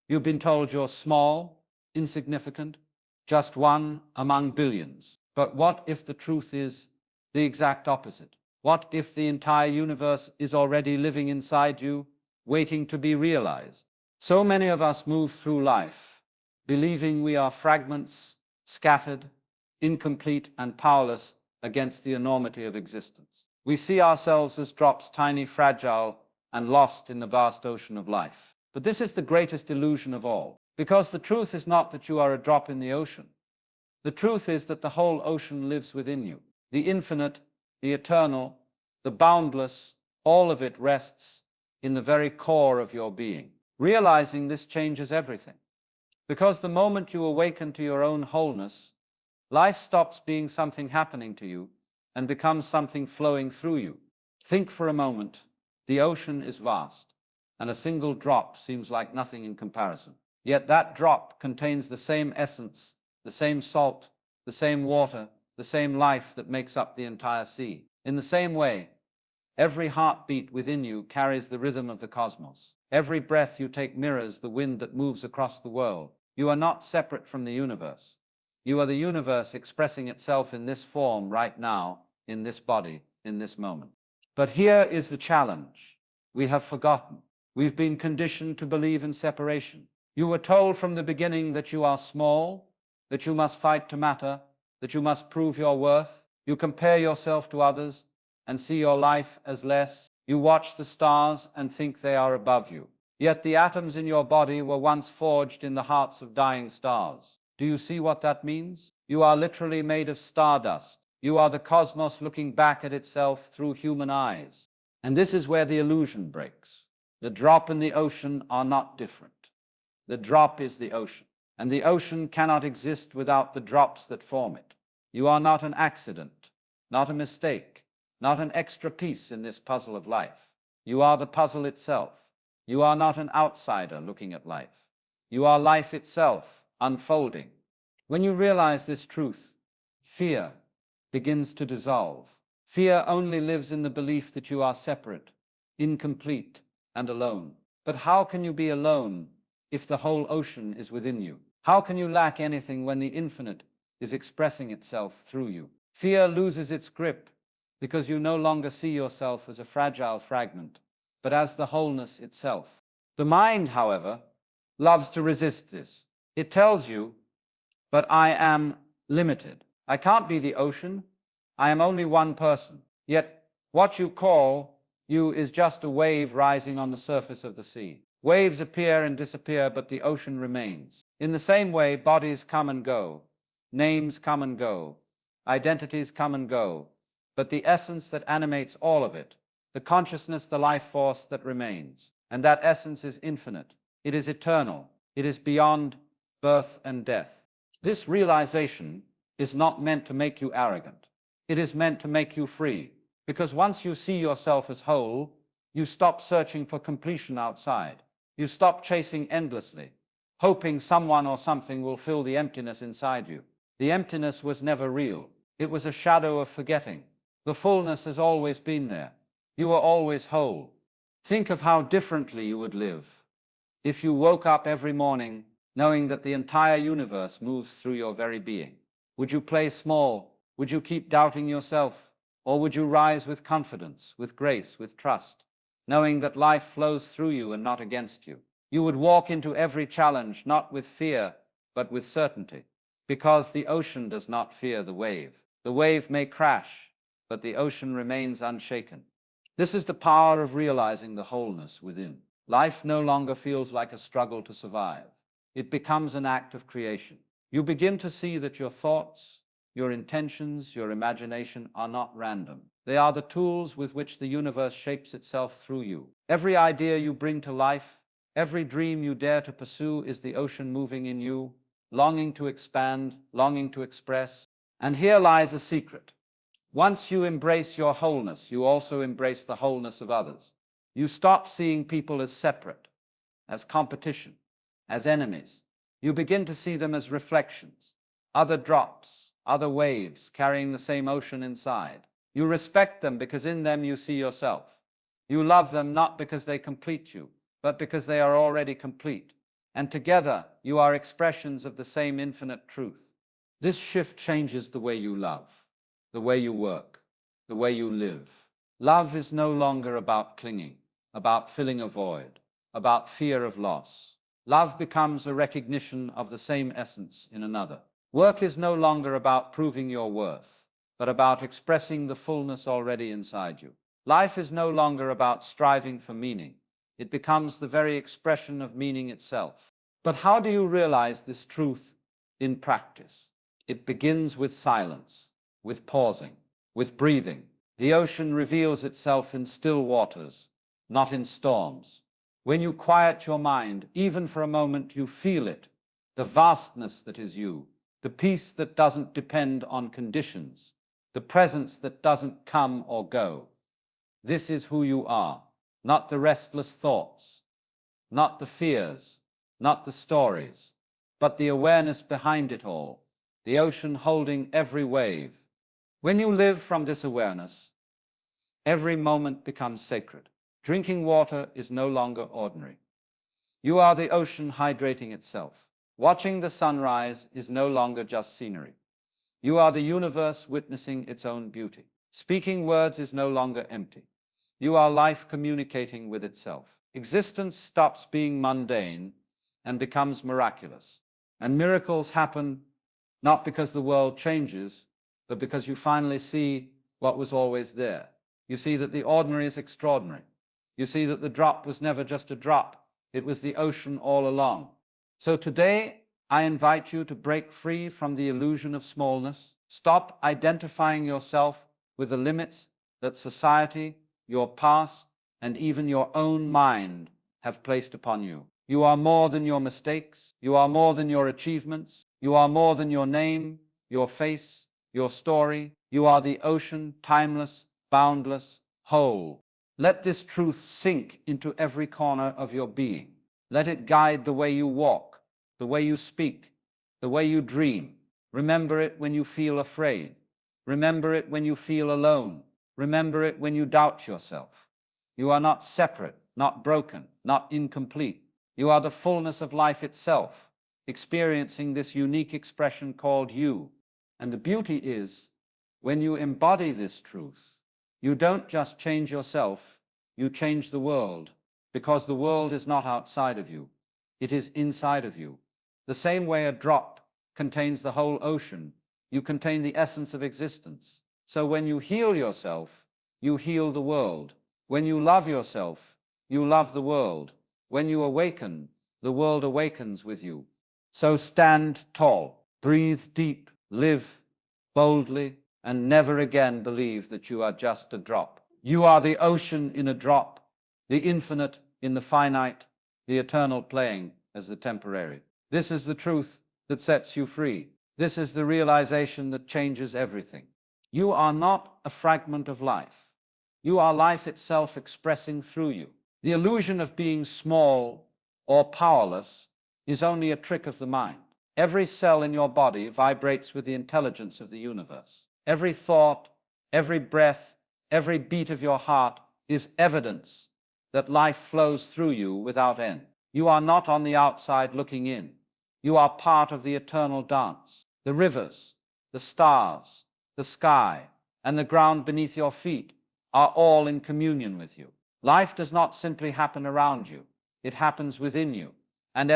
You've been told you're small, insignificant, just one among billions. But what if the truth is the exact opposite? What if the entire universe is already living inside you, waiting to be realized? So many of us move through life, believing we are fragments, scattered, incomplete, and powerless against the enormity of existence. We see ourselves as drops, tiny, fragile, and lost in the vast ocean of life. But this is the greatest illusion of all, because the truth is not that you are a drop in the ocean. The truth is that the whole ocean lives within you. The infinite, the eternal, the boundless, all of it rests in the very core of your being. Realizing this changes everything. Because the moment you awaken to your own wholeness, life stops being something happening to you and becomes something flowing through you. Think for a moment. The ocean is vast, and a single drop seems like nothing in comparison. Yet that drop contains the same essence, the same salt, the same water, the same life that makes up the entire sea. In the same way, every heartbeat within you carries the rhythm of the cosmos. Every breath you take mirrors the wind that moves across the world. You are not separate from the universe. You are the universe expressing itself in this form right now, in this body, in this moment. But here is the challenge. We have forgotten. We've been conditioned to believe in separation. You were told from the beginning that you are small, that you must fight to matter, that you must prove your worth. You compare yourself to others and see your life as less. You watch the stars and think they are above you. Yet the atoms in your body were once forged in the hearts of dying stars. Do you see what that means? You are literally made of stardust. You are the cosmos looking back at itself through human eyes. And this is where the illusion breaks. The drop and the ocean are not different. The drop is the ocean, and the ocean cannot exist without the drops that form it. You are not an accident, not a mistake, not an extra piece in this puzzle of life. You are the puzzle itself. You are not an outsider looking at life. You are life itself, unfolding. When you realize this truth, fear begins to dissolve. Fear only lives in the belief that you are separate, incomplete, and alone. But how can you be alone if the whole ocean is within you? How can you lack anything when the infinite is expressing itself through you? Fear loses its grip because you no longer see yourself as a fragile fragment, but as the wholeness itself. The mind, however, loves to resist this. It tells you, but I am limited. I can't be the ocean. I am only one person. Yet what you call you is just a wave rising on the surface of the sea. Waves appear and disappear, but the ocean remains. In the same way, bodies come and go, names come and go, identities come and go, but the essence that animates all of it, the consciousness, the life force that remains, and that essence is infinite. It is eternal. It is beyond birth and death. This realization is not meant to make you arrogant. It is meant to make you free, because once you see yourself as whole, you stop searching for completion outside. You stop chasing endlessly, hoping someone or something will fill the emptiness inside you. The emptiness was never real. It was a shadow of forgetting. The fullness has always been there. You were always whole. Think of how differently you would live if you woke up every morning knowing that the entire universe moves through your very being. Would you play small? Would you keep doubting yourself? Or would you rise with confidence, with grace, with trust, knowing that life flows through you and not against you? You would walk into every challenge not with fear, but with certainty, because the ocean does not fear the wave. The wave may crash, but the ocean remains unshaken. This is the power of realizing the wholeness within. Life no longer feels like a struggle to survive. It becomes an act of creation. You begin to see that your thoughts, your intentions, your imagination are not random. They are the tools with which the universe shapes itself through you. Every idea you bring to life, every dream you dare to pursue is the ocean moving in you, longing to expand, longing to express. And here lies a secret. Once you embrace your wholeness, you also embrace the wholeness of others. You stop seeing people as separate, as competition, as enemies. You begin to see them as reflections, other drops, other waves carrying the same ocean inside. You respect them because in them you see yourself. You love them not because they complete you, but because they are already complete. and together you are expressions of the same infinite truth. This shift changes the way you love, the way you work, the way you live. Love is no longer about clinging, about filling a void, about fear of loss. Love becomes a recognition of the same essence in another. Work is no longer about proving your worth, but about expressing the fullness already inside you. Life is no longer about striving for meaning. It becomes the very expression of meaning itself. But how do you realize this truth in practice? It begins with silence, with pausing, with breathing. The ocean reveals itself in still waters, not in storms. When you quiet your mind, even for a moment, you feel it, the vastness that is you, the peace that doesn't depend on conditions, the presence that doesn't come or go. This is who you are, not the restless thoughts, not the fears, not the stories, but the awareness behind it all, the ocean holding every wave. When you live from this awareness, every moment becomes sacred. Drinking water is no longer ordinary. You are the ocean hydrating itself. Watching the sunrise is no longer just scenery. You are the universe witnessing its own beauty. Speaking words is no longer empty. You are life communicating with itself. Existence stops being mundane and becomes miraculous. And miracles happen not because the world changes, but because you finally see what was always there. You see that the ordinary is extraordinary. You see that the drop was never just a drop. It was the ocean all along. So today, I invite you to break free from the illusion of smallness. Stop identifying yourself with the limits that society, your past, and even your own mind have placed upon you. You are more than your mistakes. You are more than your achievements. You are more than your name, your face, your story. You are the ocean, timeless, boundless, whole. Let this truth sink into every corner of your being. Let it guide the way you walk, the way you speak, the way you dream. Remember it when you feel afraid. Remember it when you feel alone. Remember it when you doubt yourself. You are not separate, not broken, not incomplete. You are the fullness of life itself, experiencing this unique expression called you. And the beauty is, when you embody this truth, you don't just change yourself, you change the world, because the world is not outside of you. It is inside of you. The same way a drop contains the whole ocean, you contain the essence of existence. So when you heal yourself, you heal the world. When you love yourself, you love the world. When you awaken, the world awakens with you. So stand tall, breathe deep, live boldly, and never again believe that you are just a drop. You are the ocean in a drop, the infinite in the finite, the eternal playing as the temporary. This is the truth that sets you free. This is the realization that changes everything. You are not a fragment of life. You are life itself expressing through you. The illusion of being small or powerless is only a trick of the mind. Every cell in your body vibrates with the intelligence of the universe. Every thought, every breath, every beat of your heart is evidence that life flows through you without end. You are not on the outside looking in. You are part of the eternal dance. The rivers, the stars, the sky, and the ground beneath your feet are all in communion with you. Life does not simply happen around you. It happens within you. And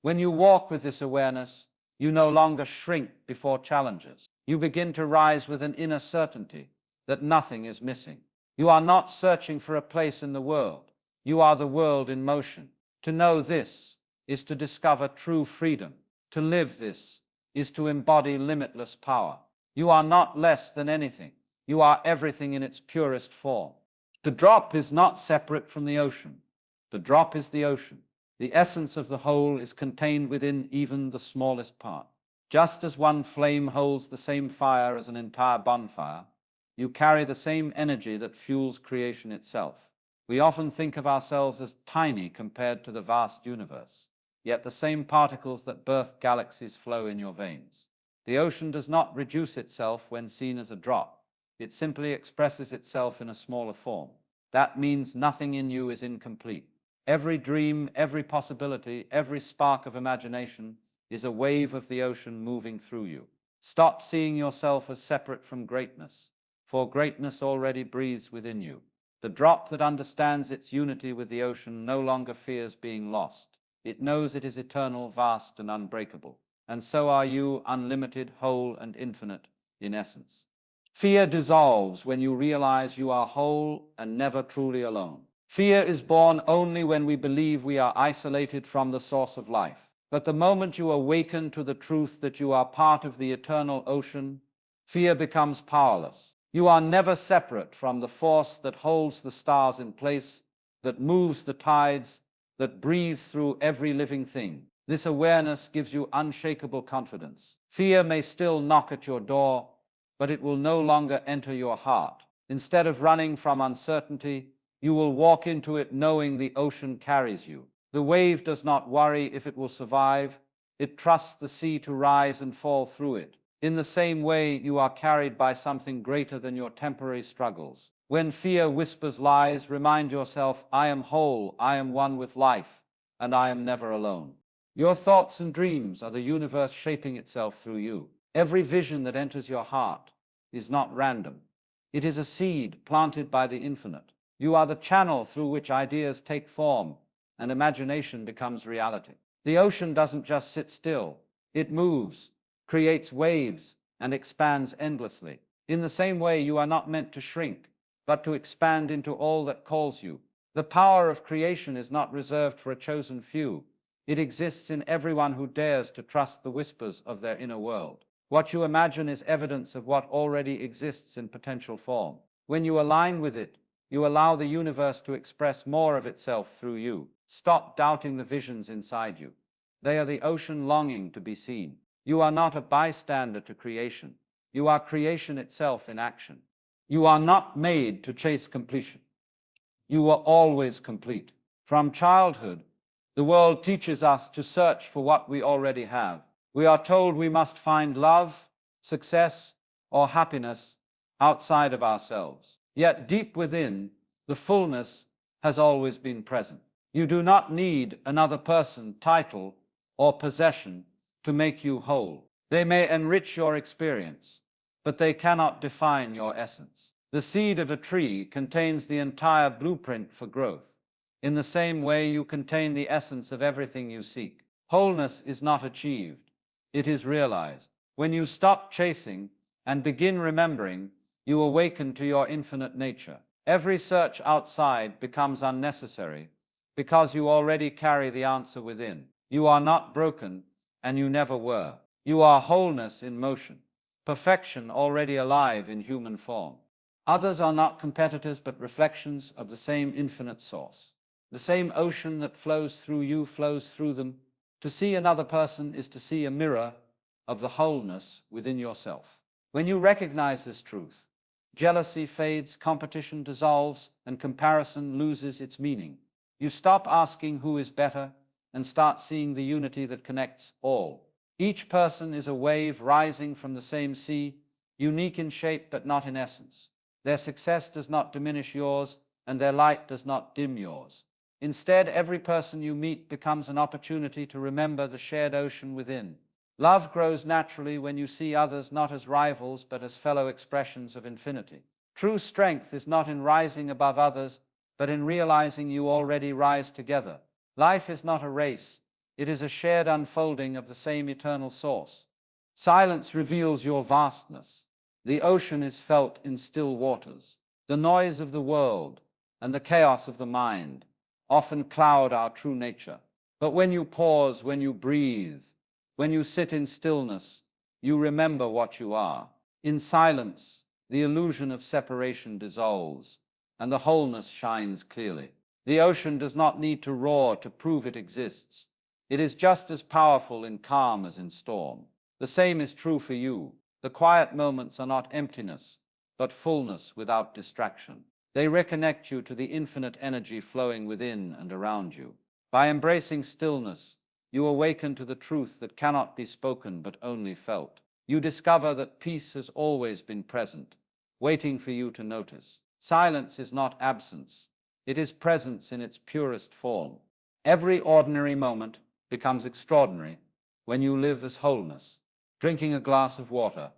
when you walk with this awareness, you no longer shrink before challenges. You begin to rise with an inner certainty that nothing is missing. You are not searching for a place in the world. You are the world in motion. To know this is to discover true freedom. To live this is to embody limitless power. You are not less than anything. You are everything in its purest form. The drop is not separate from the ocean. The drop is the ocean. The essence of the whole is contained within even the smallest part. Just as one flame holds the same fire as an entire bonfire, you carry the same energy that fuels creation itself. We often think of ourselves as tiny compared to the vast universe, yet the same particles that birth galaxies flow in your veins. The ocean does not reduce itself when seen as a drop. It simply expresses itself in a smaller form. That means nothing in you is incomplete. Every dream, every possibility, every spark of imagination is a wave of the ocean moving through you. Stop seeing yourself as separate from greatness, for greatness already breathes within you. The drop that understands its unity with the ocean no longer fears being lost. It knows it is eternal, vast, and unbreakable. And so are you, unlimited, whole, and infinite in essence. Fear dissolves when you realize you are whole and never truly alone. Fear is born only when we believe we are isolated from the source of life. But the moment you awaken to the truth that you are part of the eternal ocean, fear becomes powerless. You are never separate from the force that holds the stars in place, that moves the tides, that breathes through every living thing. This awareness gives you unshakable confidence. Fear may still knock at your door, but it will no longer enter your heart. Instead of running from uncertainty, you will walk into it knowing the ocean carries you. The wave does not worry if it will survive. It trusts the sea to rise and fall through it. In the same way, you are carried by something greater than your temporary struggles. When fear whispers lies, remind yourself, I am whole, I am one with life, and I am never alone. Your thoughts and dreams are the universe shaping itself through you. Every vision that enters your heart is not random. It is a seed planted by the infinite. You are the channel through which ideas take form and imagination becomes reality. The ocean doesn't just sit still. It moves, creates waves, and expands endlessly. In the same way, you are not meant to shrink, but to expand into all that calls you. The power of creation is not reserved for a chosen few. It exists in everyone who dares to trust the whispers of their inner world. What you imagine is evidence of what already exists in potential form. When you align with it, you allow the universe to express more of itself through you. Stop doubting the visions inside you. They are the ocean longing to be seen. You are not a bystander to creation. You are creation itself in action. You are not made to chase completion. You are always complete. From childhood, the world teaches us to search for what we already have. We are told we must find love, success, or happiness outside of ourselves. Yet deep within, the fullness has always been present. You do not need another person, title, or possession to make you whole. They may enrich your experience, but they cannot define your essence. The seed of a tree contains the entire blueprint for growth. In the same way, you contain the essence of everything you seek. Wholeness is not achieved, it is realized. When you stop chasing and begin remembering, you awaken to your infinite nature. Every search outside becomes unnecessary because you already carry the answer within. You are not broken, and you never were. You are wholeness in motion, perfection already alive in human form. Others are not competitors, but reflections of the same infinite source. The same ocean that flows through you flows through them. To see another person is to see a mirror of the wholeness within yourself. When you recognize this truth, jealousy fades, competition dissolves, and comparison loses its meaning. You stop asking who is better and start seeing the unity that connects all. Each person is a wave rising from the same sea, unique in shape but not in essence. Their success does not diminish yours, and their light does not dim yours. Instead, every person you meet becomes an opportunity to remember the shared ocean within. Love grows naturally when you see others not as rivals but as fellow expressions of infinity. True strength is not in rising above others, but in realizing you already rise together. Life is not a race, it is a shared unfolding of the same eternal source. Silence reveals your vastness. The ocean is felt in still waters. The noise of the world and the chaos of the mind often cloud our true nature. But when you pause, when you breathe, when you sit in stillness, you remember what you are. In silence, the illusion of separation dissolves, and the wholeness shines clearly. The ocean does not need to roar to prove it exists. It is just as powerful in calm as in storm. The same is true for you. The quiet moments are not emptiness, but fullness without distraction. They reconnect you to the infinite energy flowing within and around you. By embracing stillness, you awaken to the truth that cannot be spoken but only felt. You discover that peace has always been present, waiting for you to notice. Silence is not absence, It is presence in its purest form. Every ordinary moment becomes extraordinary when you live as wholeness. Drinking a glass of water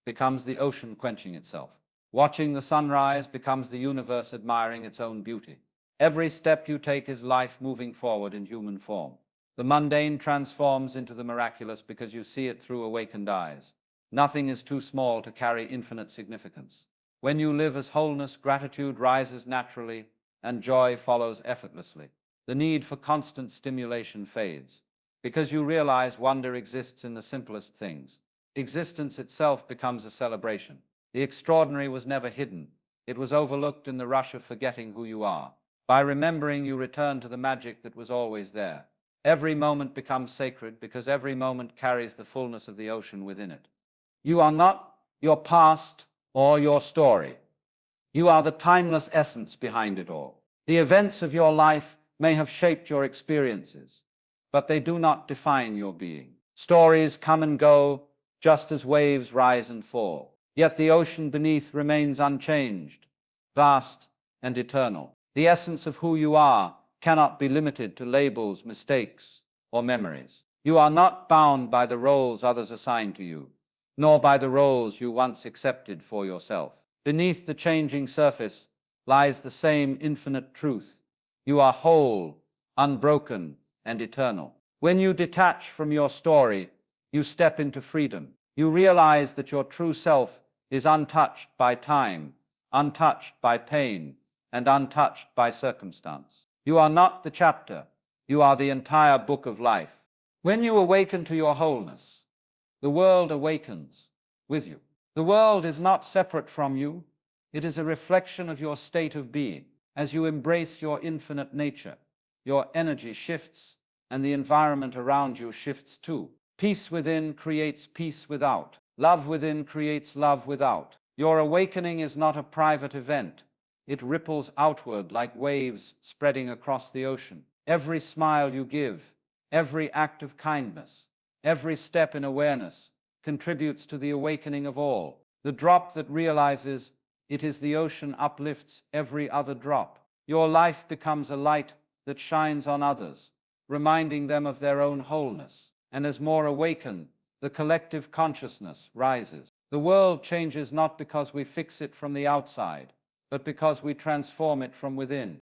becomes the ocean quenching itself. Watching the sunrise becomes the universe admiring its own beauty. Every step you take is life moving forward in human form. The mundane transforms into the miraculous because you see it through awakened eyes. Nothing is too small to carry infinite significance. When you live as wholeness, gratitude rises naturally and joy follows effortlessly. The need for constant stimulation fades because you realize wonder exists in the simplest things. Existence itself becomes a celebration. The extraordinary was never hidden. It was overlooked in the rush of forgetting who you are. By remembering, you return to the magic that was always there. Every moment becomes sacred because every moment carries the fullness of the ocean within it. You are not your past or your story. You are the timeless essence behind it all. The events of your life may have shaped your experiences, but they do not define your being. Stories come and go, just as waves rise and fall. Yet the ocean beneath remains unchanged, vast and eternal. The essence of who you are cannot be limited to labels, mistakes, or memories. You are not bound by the roles others assign to you, nor by the roles you once accepted for yourself. Beneath the changing surface lies the same infinite truth. You are whole, unbroken, and eternal. When you detach from your story, you step into freedom. You realize that your true self is untouched by time, untouched by pain, and untouched by circumstance. You are not the chapter, you are the entire book of life. When you awaken to your wholeness, the world awakens with you. The world is not separate from you, it is a reflection of your state of being. As you embrace your infinite nature, your energy shifts and the environment around you shifts too. Peace within creates peace without. Love within creates love without. Your awakening is not a private event. It ripples outward like waves spreading across the ocean. Every smile you give, every act of kindness, every step in awareness contributes to the awakening of all. The drop that realizes it is the ocean uplifts every other drop. Your life becomes a light that shines on others, reminding them of their own wholeness. And as more awaken, the collective consciousness rises. The world changes not because we fix it from the outside, but because we transform it from within.